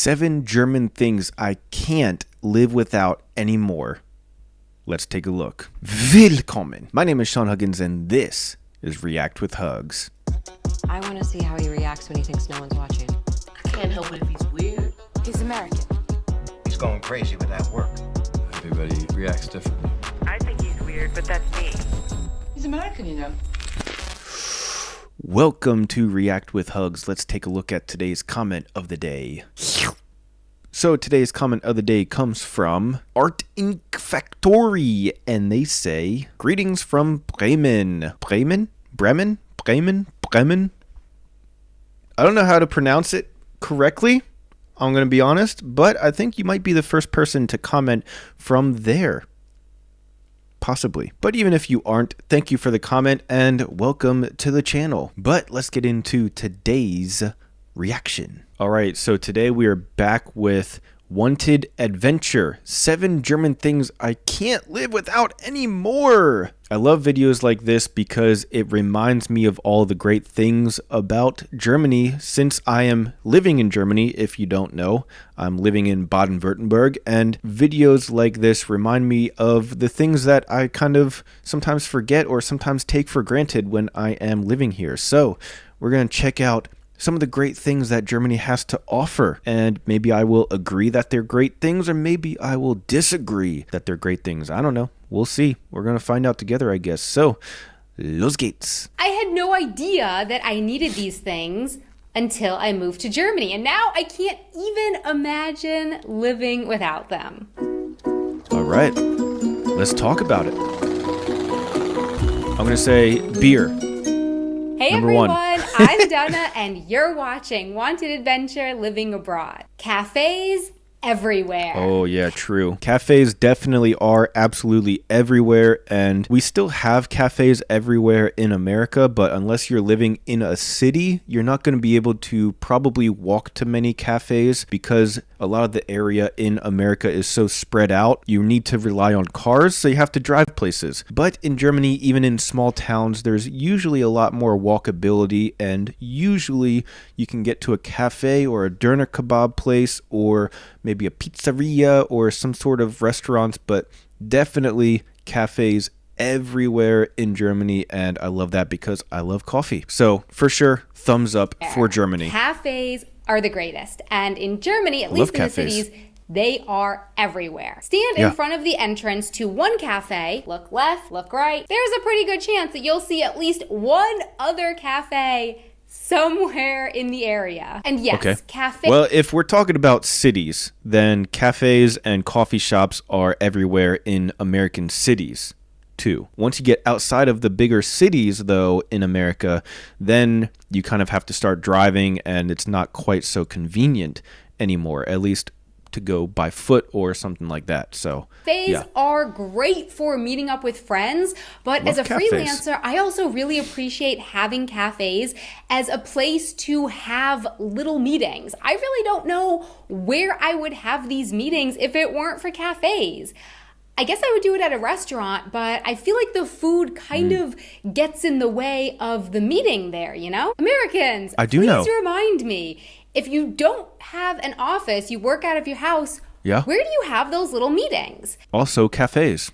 7 German things I can't live without anymore. Let's take a look. Willkommen. My name is Sean Huggins and this is React with Hugs. I want to see how he reacts when he thinks no one's watching. I can't help it if he's weird. He's American. He's going crazy with that work. Everybody reacts differently. I think he's weird, but that's me. He's American, you know. Welcome to React with Hugs. Let's take a look at today's comment of the day. So today's comment of the day comes from Art Ink Factory, and they say, "Greetings from Bremen." Bremen? I don't know how to pronounce it correctly, I'm going to be honest, but I think you might be the first person to comment from there. Possibly. But even if you aren't, thank you for the comment and welcome to the channel. But let's get into today's reaction. All right, so today we are back with Wanted Adventure. 7 German things I can't live without anymore. I love videos like this because it reminds me of all the great things about Germany since I am living in Germany. If you don't know, I'm living in Baden-Württemberg, and videos like this remind me of the things that I kind of sometimes forget or sometimes take for granted when I am living here. So we're going to check out some of the great things that Germany has to offer. And maybe I will agree that they're great things, or maybe I will disagree that they're great things. I don't know. We'll see. We're going to find out together, I guess. So, los geht's. I had no idea that I needed these things until I moved to Germany. And now I can't even imagine living without them. All right. Let's talk about it. I'm going to say beer. Hey Number everyone, one. I'm Donna and you're watching Wanted Adventure Living Abroad. Cafes everywhere. Oh yeah, true. Cafes definitely are absolutely everywhere, and we still have cafes everywhere in America, but unless you're living in a city, you're not going to be able to probably walk to many cafes because a lot of the area in America is so spread out. You need to rely on cars, so you have to drive places. But in Germany, even in small towns, there's usually a lot more walkability, and usually you can get to a cafe or a doner kebab place or maybe a pizzeria or some sort of restaurants, but definitely cafes everywhere in Germany, and I love that because I love coffee. So for sure, thumbs up for Germany. Cafes are the greatest, and in Germany, at least in the cities, they are everywhere. Stand in front of the entrance to one cafe, look left, look right. There's a pretty good chance that you'll see at least one other cafe somewhere in the area. And yes, cafe. Well, if we're talking about cities, then cafes and coffee shops are everywhere in American cities too. Once you get outside of the bigger cities though in America, then you kind of have to start driving, and it's not quite so convenient anymore, at least to go by foot or something like that. So cafes are great for meeting up with friends, but as a freelancer, I also really appreciate having cafes as a place to have little meetings. I really don't know where I would have these meetings if it weren't for cafes. I guess I would do it at a restaurant, but I feel like the food kind of gets in the way of the meeting there, you know? Americans, please remind me, if you don't have an office, you work out of your house, where do you have those little meetings? Also cafes.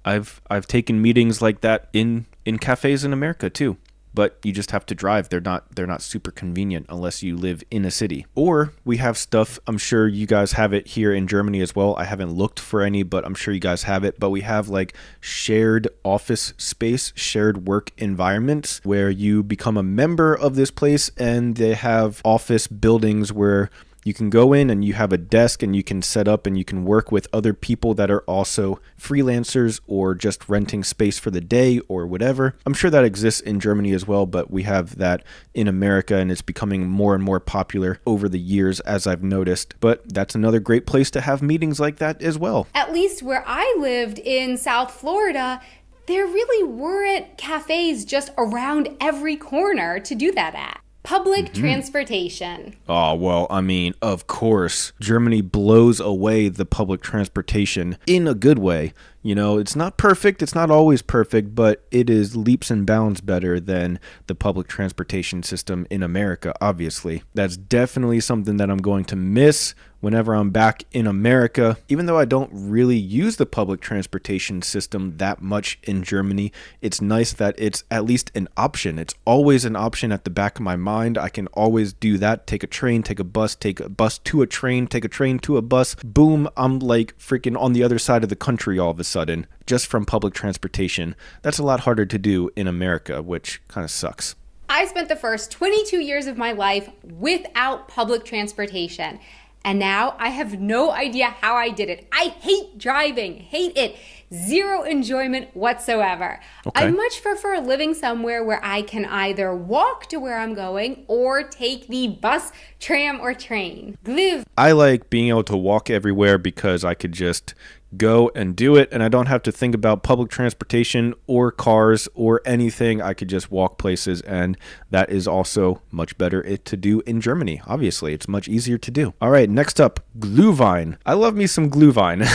I've taken meetings like that in cafes in America too. But you just have to drive. They're not super convenient unless you live in a city. Or we have stuff, I'm sure you guys have it here in Germany as well. I haven't looked for any, but I'm sure you guys have it. But we have like shared office space, shared work environments where you become a member of this place, and they have office buildings where you can go in and you have a desk and you can set up and you can work with other people that are also freelancers or just renting space for the day or whatever. I'm sure that exists in Germany as well, but we have that in America, and it's becoming more and more popular over the years, as I've noticed. But that's another great place to have meetings like that as well. At least where I lived in South Florida, there really weren't cafes just around every corner to do that at. Public transportation. Oh, well, I mean, of course, Germany blows away the public transportation in a good way. You know, it's not perfect. It's not always perfect, but it is leaps and bounds better than the public transportation system in America, obviously. That's definitely something that I'm going to miss whenever I'm back in America. Even though I don't really use the public transportation system that much in Germany, it's nice that it's at least an option. It's always an option at the back of my mind. I can always do that. Take a train, take a bus to a train, take a train to a bus. Boom, I'm like freaking on the other side of the country all of a sudden, just from public transportation. That's a lot harder to do in America, which kind of sucks. I spent the first 22 years of my life without public transportation. And now I have no idea how I did it. I hate driving, hate it. Zero enjoyment whatsoever. Okay. I much prefer living somewhere where I can either walk to where I'm going or take the bus, tram, or train. I like being able to walk everywhere because I could just go and do it, and I don't have to think about public transportation or cars or anything. I could just walk places, and that is also much better to do in Germany. Obviously, it's much easier to do. All right, next up, Glühwein. I love me some Glühwein.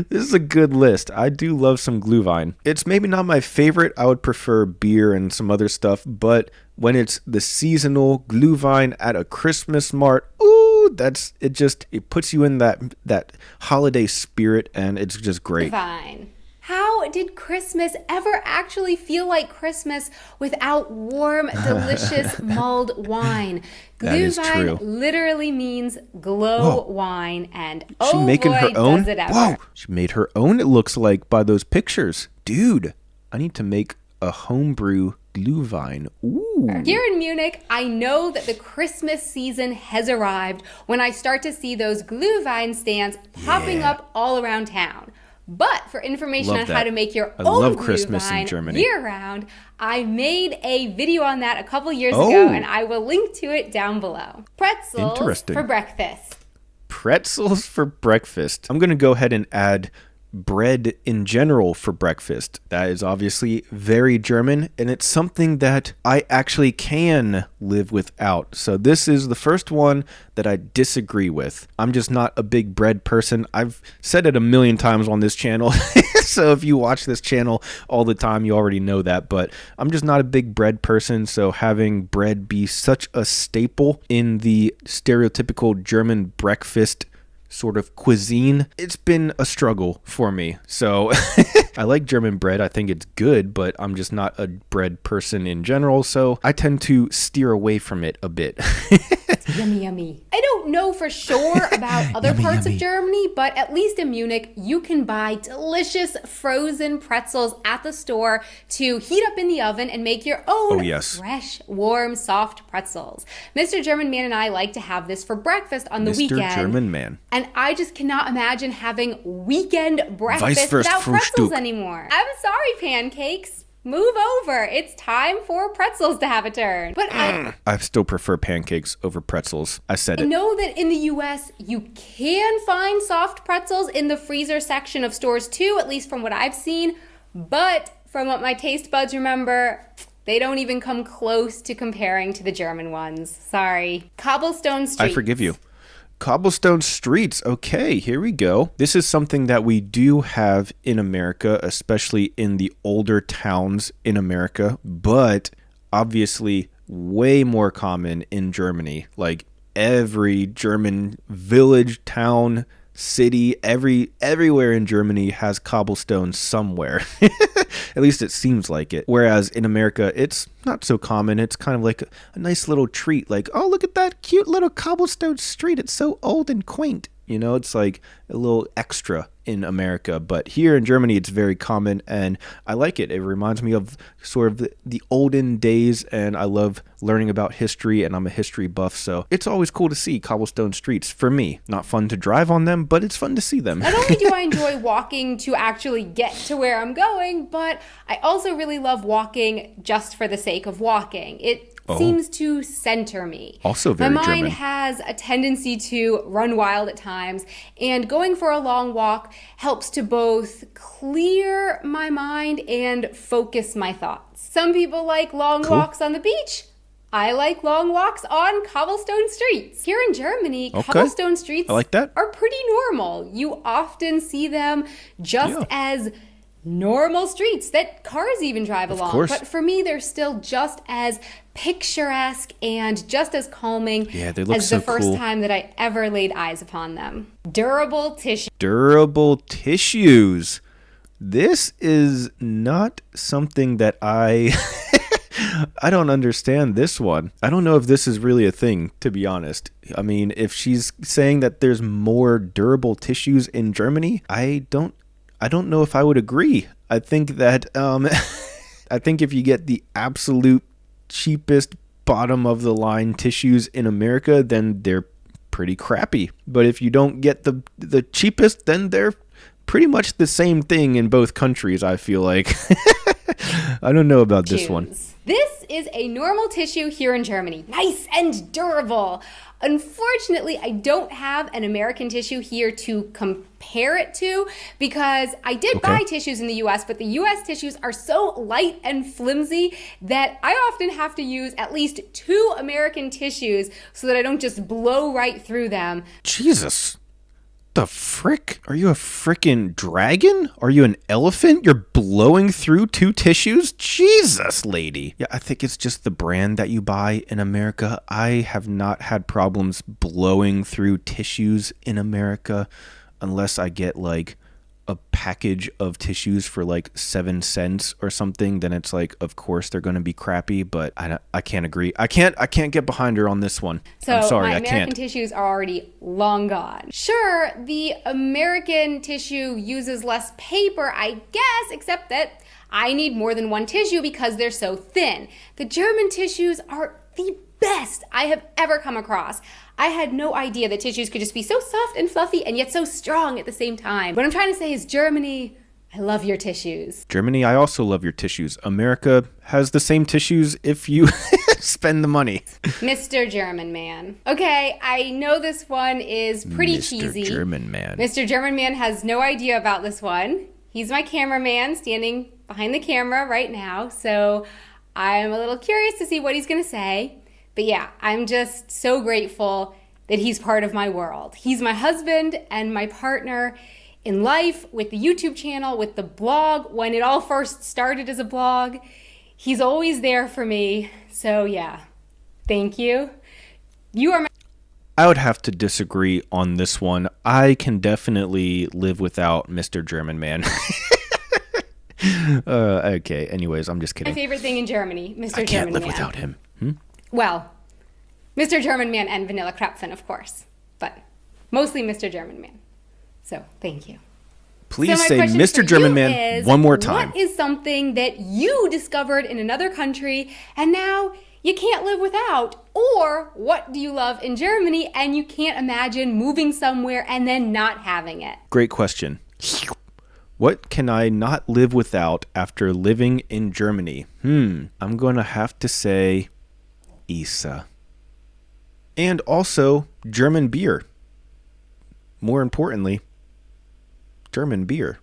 This is a good list. I do love some Glühwein. It's maybe not my favorite. I would prefer beer and some other stuff, but when it's the seasonal Glühwein at a Christmas mart, ooh, it puts you in that holiday spirit, and it's just great. Fine. How did Christmas ever actually feel like Christmas without warm, delicious mulled wine? That is true. Glühwein literally means glow wine, and She making boy, her own? does it ever. Whoa, she made her own, it looks like, by those pictures. Dude, I need to make a homebrew Glühwein. Ooh. Here in Munich, I know that the Christmas season has arrived when I start to see those Glühwein stands popping up all around town. But for information Love on that. how to make your I own love Christmas in Glühwein Germany. year-round, I made a video on that a couple years ago, and I will link to it down below. Pretzels Interesting. for breakfast. Pretzels for breakfast. I'm going to go ahead and add bread in general for breakfast. That is obviously very German, and it's something that I actually can live without. So this is the first one that I disagree with. I'm just not a big bread person. I've said it a million times on this channel. So if you watch this channel all the time, you already know that, but I'm just not a big bread person. So having bread be such a staple in the stereotypical German breakfast sort of cuisine, it's been a struggle for me. So I like German bread. I think it's good, but I'm just not a bread person in general. So I tend to steer away from it a bit. Yummy, yummy. I don't know for sure about other parts of Germany, but at least in Munich, you can buy delicious frozen pretzels at the store to heat up in the oven and make your own fresh, warm, soft pretzels. Mr. German Man and I like to have this for breakfast on the weekend. Mr. German Man. And I just cannot imagine having weekend breakfast without pretzels anymore. I'm sorry, pancakes. Move over. It's time for pretzels to have a turn. But I still prefer pancakes over pretzels. I said it. I know that in the US, you can find soft pretzels in the freezer section of stores too, at least from what I've seen. But from what my taste buds remember, they don't even come close to comparing to the German ones. Sorry. Cobblestone streets. I forgive you. Cobblestone streets. Okay, here we go. This is something that we do have in America, especially in the older towns in America, but obviously way more common in Germany. Like every German village, town, city, everywhere in Germany has cobblestone somewhere. At least it seems like it. Whereas in America, it's not so common. It's kind of like a nice little treat. Like, oh, look at that cute little cobblestone street. It's so old and quaint. You know, it's like a little extra in America. But here in Germany, it's very common, and I like it. It reminds me of sort of the olden days, and I love learning about history, and I'm a history buff, so it's always cool to see cobblestone streets for me. Not fun to drive on them, but it's fun to see them. Not only do I enjoy walking to actually get to where I'm going, but I also really love walking just for the sake of walking. It seems to center me. Also very My mind German. has a tendency to run wild at times, and going for a long walk helps to both clear my mind and focus my thoughts. Some people like long walks on the beach. I like long walks on cobblestone streets. Here in Germany, Okay. cobblestone streets I like that. are pretty normal. You often see them just as normal streets that cars even drive along. course. But for me, they're still just as picturesque and just as calming Yeah, they look as so the first cool. time that I ever laid eyes upon them. Durable tissue. Durable tissues. This is not something that I don't understand this one. I don't know if this is really a thing, to be honest. I mean, if she's saying that there's more durable tissues in Germany, I don't know if I would agree. I think that I think if you get the absolute cheapest bottom of the line tissues in America, then they're pretty crappy. But if you don't get the cheapest, then they're pretty much the same thing in both countries, I feel like. I don't know about this one. This is a normal tissue here in Germany. Nice and durable. Unfortunately, I don't have an American tissue here to compare it to because I did buy tissues in the US, but the US tissues are so light and flimsy that I often have to use at least 2 American tissues so that I don't just blow right through them. Jesus. The frick? Are you a frickin' dragon? Are you an elephant? You're blowing through 2 tissues? Jesus, lady. Yeah, I think it's just the brand that you buy in America. I have not had problems blowing through tissues in America unless I get like a package of tissues for like 7 cents or something. Then it's like, of course they're going to be crappy, but I can't agree. I can't get behind her on this one. So I'm sorry, my I American can't. tissues are already long gone. Sure, the American tissue uses less paper, I guess, except that I need more than 1 tissue because they're so thin. The German tissues are the best I have ever come across. I had no idea that tissues could just be so soft and fluffy and yet so strong at the same time. What I'm trying to say is, Germany, I love your tissues. Germany, I also love your tissues. America has the same tissues if you spend the money. Mr. German Man. Okay, I know this one is pretty cheesy. Mr. German Man. Mr. German Man has no idea about this one. He's my cameraman standing behind the camera right now, so I'm a little curious to see what he's going to say. But yeah, I'm just so grateful that he's part of my world. He's my husband and my partner in life, with the YouTube channel, with the blog. When it all first started as a blog, he's always there for me. So yeah, thank you. You are my... I would have to disagree on this one. I can definitely live without Mr. German Man. Okay, anyways, I'm just kidding. my favorite thing in Germany, Mr. I German can't live Man. without him. Well, Mr. German Man and Vanilla Krapfen, of course, but mostly Mr. German Man. So, thank you. Please my say question for Mr. German you Man is, one more time. What is something that you discovered in another country and now you can't live without? Or what do you love in Germany and you can't imagine moving somewhere and then not having it? Great question. What can I not live without after living in Germany? I'm going to have to say Isa. And also German beer. More importantly, German beer.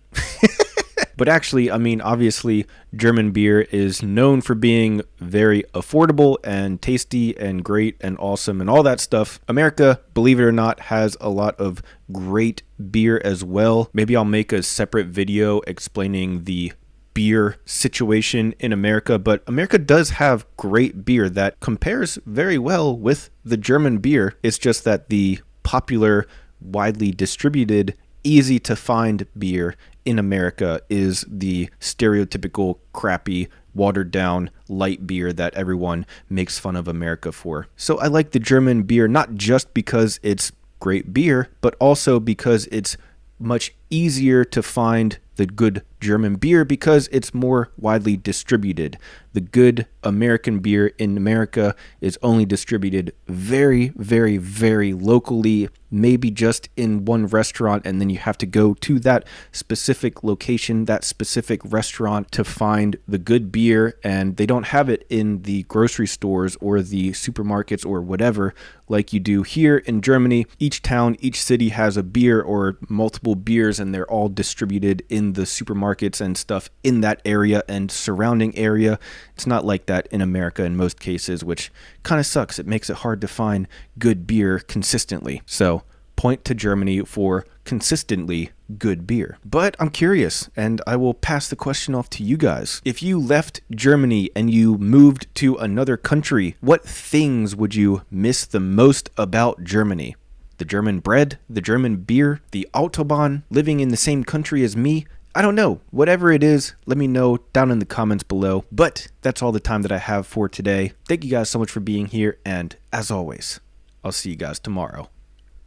But actually, I mean, obviously, German beer is known for being very affordable and tasty and great and awesome and all that stuff. America, believe it or not, has a lot of great beer as well. Maybe I'll make a separate video explaining the beer situation in America, but America does have great beer that compares very well with the German beer. It's just that the popular, widely distributed, easy to find beer in America is the stereotypical crappy, watered down light beer that everyone makes fun of America for. So I like the German beer not just because it's great beer, but also because it's much easier to find the good German beer because it's more widely distributed. The good American beer in America is only distributed very, very, very locally, maybe just in one restaurant, and then you have to go to that specific location, that specific restaurant to find the good beer, and they don't have it in the grocery stores or the supermarkets or whatever like you do here in Germany. Each town, each city has a beer or multiple beers, and they're all distributed in the supermarket supermarkets and stuff in that area and surrounding area. It's not like that in America in most cases, which kind of sucks. It makes it hard to find good beer consistently. So point to Germany for consistently good beer. But I'm curious, and I will pass the question off to you guys. If you left Germany and you moved to another country, what things would you miss the most about Germany? The German bread, the German beer, the Autobahn, living in the same country as me? I don't know. Whatever it is, let me know down in the comments below. But that's all the time that I have for today. Thank you guys so much for being here, and as always, I'll see you guys tomorrow.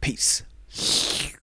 Peace.